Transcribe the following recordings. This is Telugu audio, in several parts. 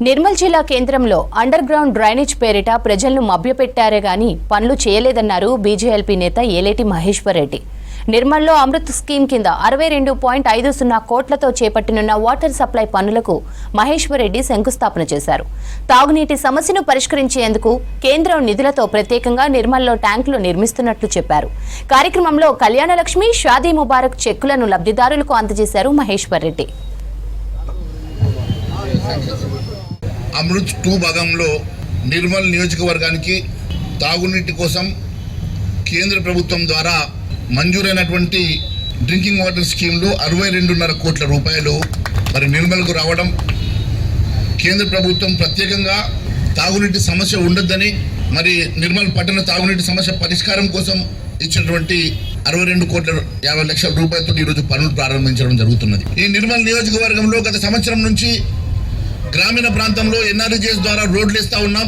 నిర్మల్ జిల్లా కేంద్రంలో అండర్ గ్రౌండ్ డ్రైనేజ్ పేరిట ప్రజలను మభ్యపెట్టారే గాని పనులు చేయలేదన్నారు బీజేఎల్పీ నేత ఏలేటి మహేశ్వర్ రెడ్డి. నిర్మల్లో అమృత్ స్కీమ్ కింద 62.50 కోట్లతో చేపట్టనున్న వాటర్ సప్లై పనులకు మహేశ్వర్ రెడ్డి శంకుస్థాపన చేశారు. తాగునీటి సమస్యను పరిష్కరించేందుకు కేంద్రం నిధులతో ప్రత్యేకంగా నిర్మల్లో ట్యాంకులు నిర్మిస్తున్నట్లు చెప్పారు. కార్యక్రమంలో కళ్యాణలక్ష్మి, షాదీ ముబారక్ చెక్కులను లబ్ధిదారులకు అందజేశారు మహేశ్వర్ రెడ్డి. అమృత్ 2 భాగంలో నిర్మల్ నియోజకవర్గానికి తాగునీటి కోసం కేంద్ర ప్రభుత్వం ద్వారా మంజూరైనటువంటి డ్రింకింగ్ వాటర్ స్కీమ్లు 62.5 కోట్ల రూపాయలు మరి నిర్మల్కు రావడం, కేంద్ర ప్రభుత్వం ప్రత్యేకంగా తాగునీటి సమస్య ఉండొద్దని మరి నిర్మల్ పట్టణ తాగునీటి సమస్య పరిష్కారం కోసం ఇచ్చినటువంటి 62.50 కోట్ల రూపాయలతో ఈరోజు పనులు ప్రారంభించడం జరుగుతున్నది. ఈ నిర్మల్ నియోజకవర్గంలో గత సంవత్సరం నుంచి గ్రామీణ ప్రాంతంలో ఎన్ఆర్ఈజీఎస్ ద్వారా రోడ్లు ఇస్తూ ఉన్నాం.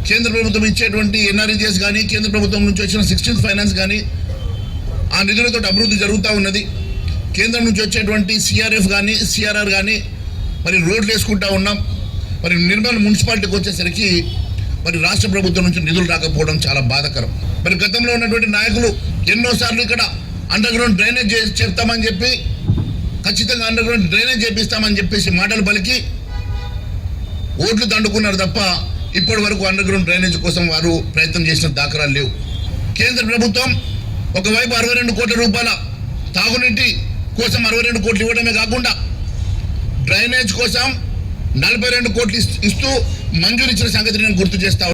కేంద్ర ప్రభుత్వం ఇచ్చేటువంటి ఎన్ఆర్ఈజీఎస్ కానీ, కేంద్ర ప్రభుత్వం నుంచి వచ్చిన 16th ఫైనాన్స్ కానీ, ఆ నిధులతో అభివృద్ధి జరుగుతూ ఉన్నది. కేంద్రం నుంచి వచ్చేటువంటి సిఆర్ఎఫ్ కానీ, సిఆర్ఆర్ కానీ మరి రోడ్లు వేసుకుంటూ ఉన్నాం. మరి నిర్మల్ మున్సిపాలిటీకి వచ్చేసరికి మరి రాష్ట్ర ప్రభుత్వం నుంచి నిధులు రాకపోవడం చాలా బాధాకరం. మరి గతంలో ఉన్నటువంటి నాయకులు ఎన్నోసార్లు ఇక్కడ అండర్ గ్రౌండ్ డ్రైనేజ్ చెప్తామని చెప్పి, ఖచ్చితంగా అండర్ గ్రౌండ్ డ్రైనేజ్ చేపిస్తామని చెప్పేసి మాటలు పలికి ఓట్లు దండుకున్నారు తప్ప ఇప్పటి వరకు అండర్ గ్రౌండ్ డ్రైనేజ్ కోసం వారు ప్రయత్నం చేసిన దాఖలాలు లేవు. కేంద్ర ప్రభుత్వం ఒకవైపు 62 కోట్ల రూపాయల తాగునీటి కోసం 62 కోట్లు ఇవ్వడమే కాకుండా డ్రైనేజ్ కోసం 42 కోట్లు ఇస్తూ మంజూరు ఇచ్చిన సంగతిని నేను గుర్తు చేస్తా